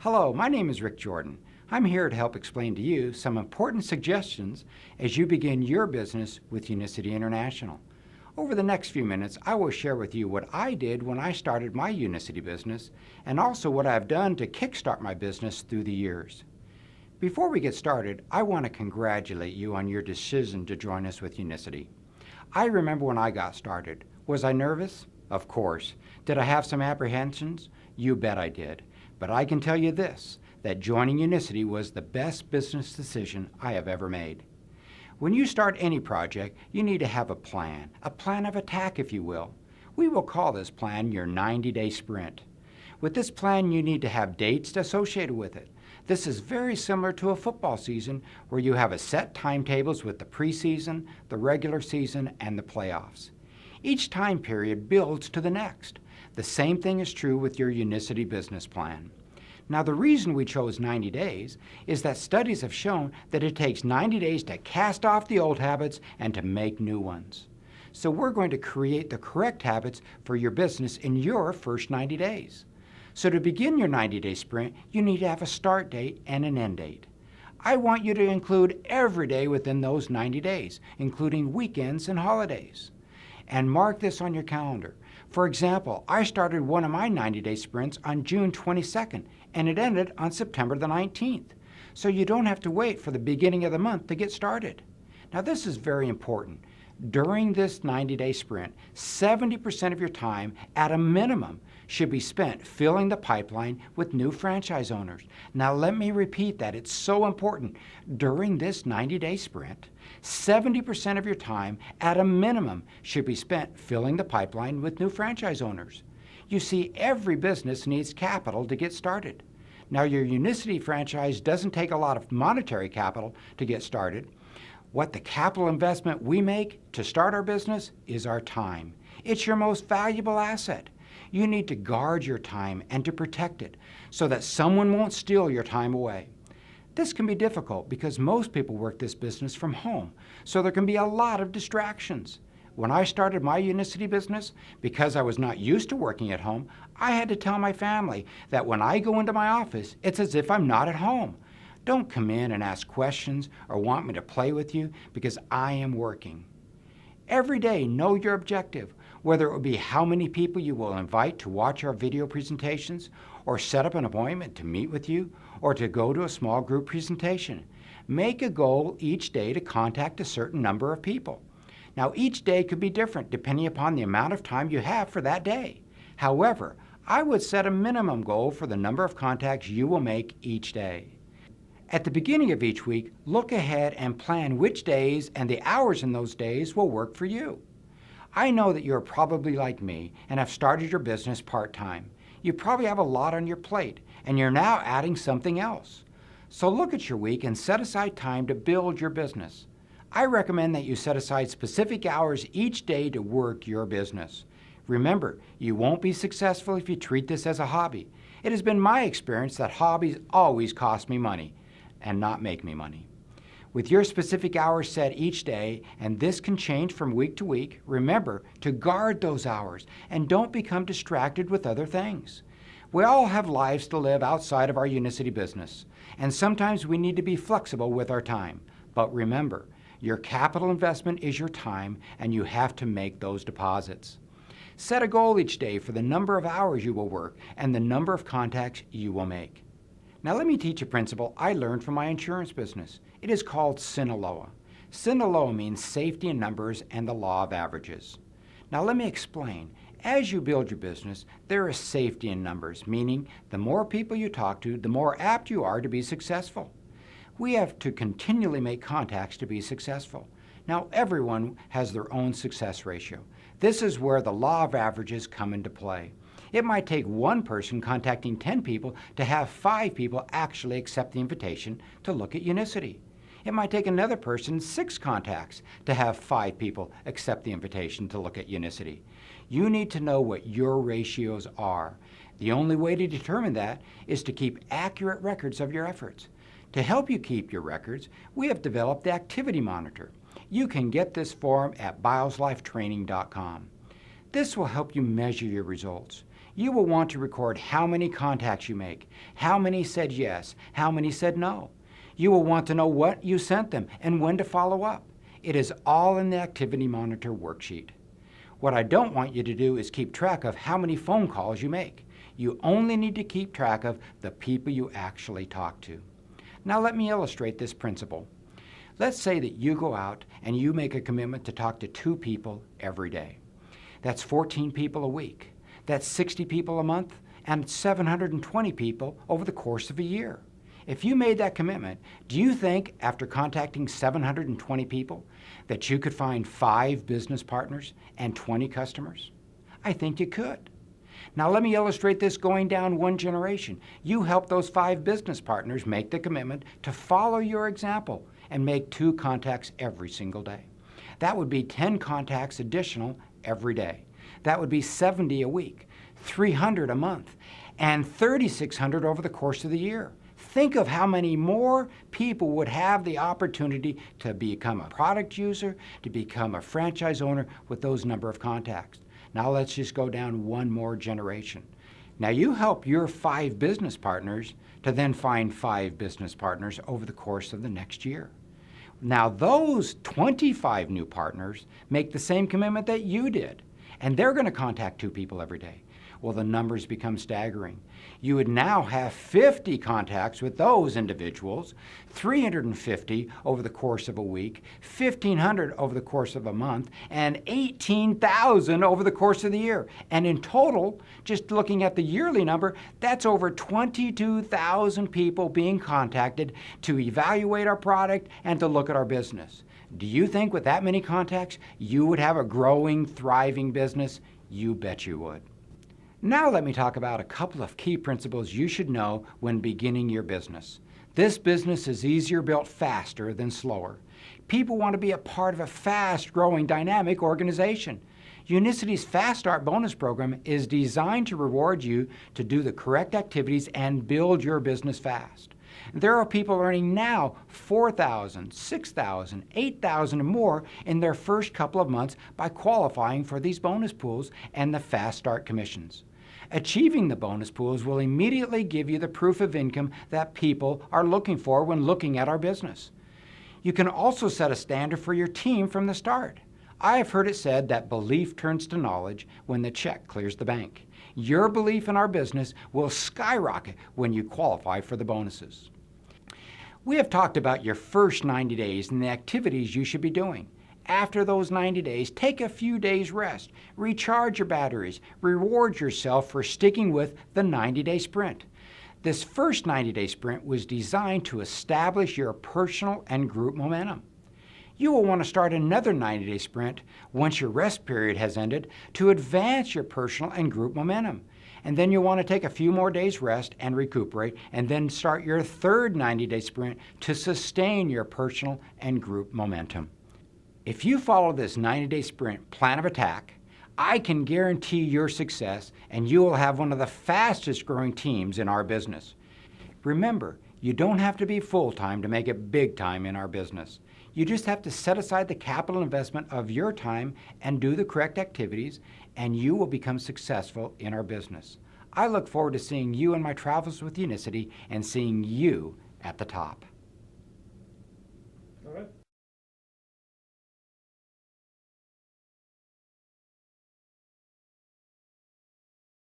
Hello, my name is Rick Jordan. I'm here to help explain to you some important suggestions as you begin your business with Unicity International. Over the next few minutes, I will share with you what I did when I started my Unicity business and also what I've done to kickstart my business through the years. Before we get started, I want to congratulate you on your decision to join us with Unicity. I remember when I got started. Was I nervous? Of course. Did I have some apprehensions? You bet I did. But I can tell you this, that joining Unicity was the best business decision I have ever made. When you start any project, you need to have a plan of attack, if you will. We will call this plan your 90-day sprint. With this plan, you need to have dates associated with it. This is very similar to a football season where you have a set timetables with the preseason, the regular season, and the playoffs. Each time period builds to the next. The same thing is true with your Unicity business plan. Now, the reason we chose 90 days is that studies have shown that it takes 90 days to cast off the old habits and to make new ones. So we're going to create the correct habits for your business in your first 90 days. So to begin your 90-day sprint, you need to have a start date and an end date. I want you to include every day within those 90 days, including weekends and holidays. And mark this on your calendar. For example, I started one of my 90-day sprints on June 22nd, and it ended on September the 19th. So you don't have to wait for the beginning of the month to get started. Now, this is very important. During this 90-day sprint, 70% of your time, at a minimum, should be spent filling the pipeline with new franchise owners. Now, let me repeat that. It's so important. During this 90-day sprint, 70% of your time, at a minimum, should be spent filling the pipeline with new franchise owners. You see, every business needs capital to get started. Now, your Unicity franchise doesn't take a lot of monetary capital to get started. What the capital investment we make to start our business is our time. It's your most valuable asset. You need to guard your time and to protect it so that someone won't steal your time away. This can be difficult because most people work this business from home, so there can be a lot of distractions. When I started my Unicity business, because I was not used to working at home, I had to tell my family that when I go into my office, it's as if I'm not at home. Don't come in and ask questions or want me to play with you because I am working. Every day, know your objective, whether it will be how many people you will invite to watch our video presentations, or set up an appointment to meet with you, or to go to a small group presentation. Make a goal each day to contact a certain number of people. Now, each day could be different depending upon the amount of time you have for that day. However, I would set a minimum goal for the number of contacts you will make each day. At the beginning of each week, look ahead and plan which days and the hours in those days will work for you. I know that you're probably like me and have started your business part-time. You probably have a lot on your plate and you're now adding something else. So look at your week and set aside time to build your business. I recommend that you set aside specific hours each day to work your business. Remember, you won't be successful if you treat this as a hobby. It has been my experience that hobbies always cost me money and not make me money. With your specific hours set each day, and this can change from week to week, remember to guard those hours and don't become distracted with other things. We all have lives to live outside of our Unicity business, and sometimes we need to be flexible with our time. But remember, your capital investment is your time, and you have to make those deposits. Set a goal each day for the number of hours you will work and the number of contacts you will make. Now let me teach a principle I learned from my insurance business. It is called Sinaloa. Sinaloa means safety in numbers and the law of averages. Now let me explain. As you build your business, there is safety in numbers, meaning the more people you talk to, the more apt you are to be successful. We have to continually make contacts to be successful. Now everyone has their own success ratio. This is where the law of averages come into play. It might take one person contacting 10 people to have 5 people actually accept the invitation to look at Unicity. It might take another person 6 contacts to have 5 people accept the invitation to look at Unicity. You need to know what your ratios are. The only way to determine that is to keep accurate records of your efforts. To help you keep your records, we have developed the Activity Monitor. You can get this form at BiosLifeTraining.com. This will help you measure your results. You will want to record how many contacts you make, how many said yes, how many said no. You will want to know what you sent them and when to follow up. It is all in the Activity Monitor worksheet. What I don't want you to do is keep track of how many phone calls you make. You only need to keep track of the people you actually talk to. Now let me illustrate this principle. Let's say that you go out and you make a commitment to talk to 2 people every day. That's 14 people a week. That's 60 people a month and 720 people over the course of a year. If you made that commitment, do you think after contacting 720 people that you could find 5 business partners and 20 customers? I think you could. Now let me illustrate this going down one generation. You help those 5 business partners make the commitment to follow your example and make 2 contacts every single day. That would be 10 contacts additional every day. That would be 70 a week, 300 a month, and 3,600 over the course of the year. Think of how many more people would have the opportunity to become a product user, to become a franchise owner with those number of contacts. Now let's just go down one more generation. Now you help your 5 business partners to then find 5 business partners over the course of the next year. Now those 25 new partners make the same commitment that you did, and they're going to contact 2 people every day. Well, the numbers become staggering. You would now have 50 contacts with those individuals, 350 over the course of a week, 1,500 over the course of a month, and 18,000 over the course of the year. And in total, just looking at the yearly number, that's over 22,000 people being contacted to evaluate our product and to look at our business. Do you think with that many contacts, you would have a growing, thriving business? You bet you would. Now let me talk about a couple of key principles you should know when beginning your business. This business is easier built faster than slower. People want to be a part of a fast-growing, dynamic organization. Unicity's Fast Start bonus program is designed to reward you to do the correct activities and build your business fast. There are people earning now $4,000, $6,000, $8,000 and more in their first couple of months by qualifying for these bonus pools and the Fast Start commissions. Achieving the bonus pools will immediately give you the proof of income that people are looking for when looking at our business. You can also set a standard for your team from the start. I have heard it said that belief turns to knowledge when the check clears the bank. Your belief in our business will skyrocket when you qualify for the bonuses. We have talked about your first 90 days and the activities you should be doing. After those 90 days, take a few days rest, recharge your batteries, reward yourself for sticking with the 90-day sprint. This first 90-day sprint was designed to establish your personal and group momentum. You will want to start another 90-day sprint once your rest period has ended to advance your personal and group momentum. And then you'll want to take a few more days rest and recuperate, and then start your third 90-day sprint to sustain your personal and group momentum. If you follow this 90-day sprint plan of attack, I can guarantee your success and you will have one of the fastest growing teams in our business. Remember, you don't have to be full-time to make it big time in our business. You just have to set aside the capital investment of your time and do the correct activities, and you will become successful in our business. I look forward to seeing you in my travels with Unicity and seeing you at the top.